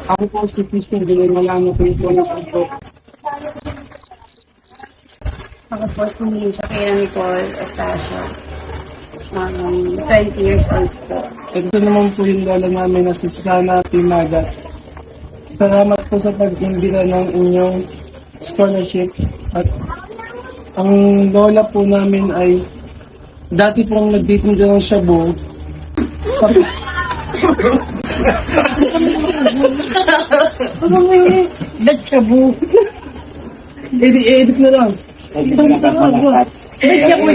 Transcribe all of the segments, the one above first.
Ako po si Christine Villanueva po yung bonus po. Ako po si Shakira Nicole Estacio. 20 years old po. Ito naman po yung lola namin na si Susana Timaga. Salamat po sa pag-imbita ng inyong scholarship. At ang lola po namin ay dati pong nagtitinda ng shabu. Tapos, shabu. Edit na lang. Shabu.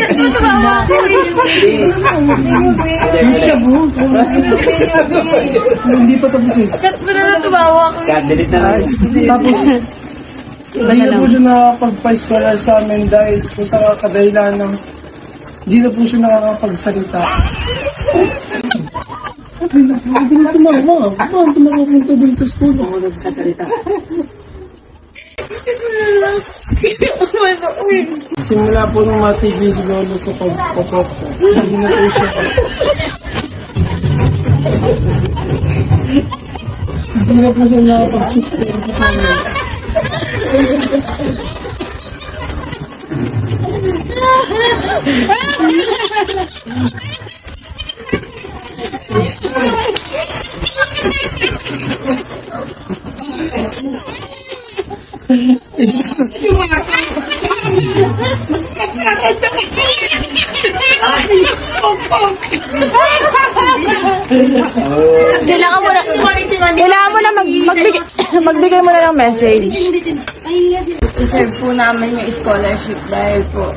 Hindi pa tapos eh. Ba't mo na natubawa ko? Delete na lang. Tapos, hindi na po siya nakakapag-pa-scholar sa amin dahil po sa kadahilan ng hindi na po siya nakakapagsalita. Hindi na tumawa. Bakit tumapunta dun sa school? Ako nagkasalita. Simula po nung matigil si Lolo sa pagpapot ko. Hindi na po siya. Hindi na po siya nakakapag-sustain sa amin. Kailangan mo na magbigay mo na ng message. I-serve po namin yung scholarship dahil po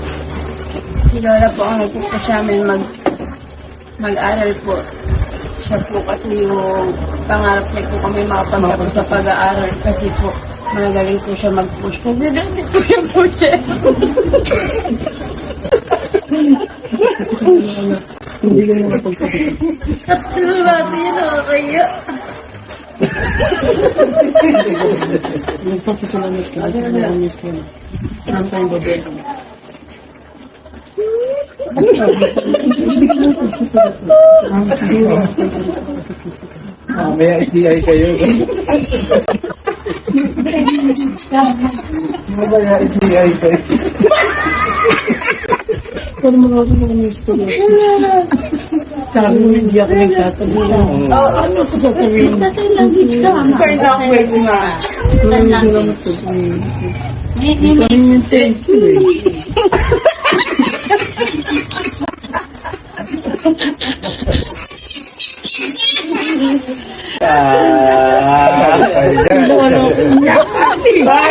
si Lola po ang nagpupush namin mag-aral po. Siya po kasi yung pangarap niya po kami makapagtapos sa pag-aaral kasi po magaling po siya mag-push. Kasi dati po siya pusher. Hindi ko na pagsasabi. Ano natin yun nakakaya? Nagpapasalamat ka. Nagpapasalamat ka. Saan tayong babaya? Mamaya ICI kayo. Mamaya ICI kayo. Paano mga ako mga school? Sabi mo, hindi ako nagsasabihin. Ano ko sasabihin? Kaya na ako wait nga. Salamat po. Thank you eh. Ay,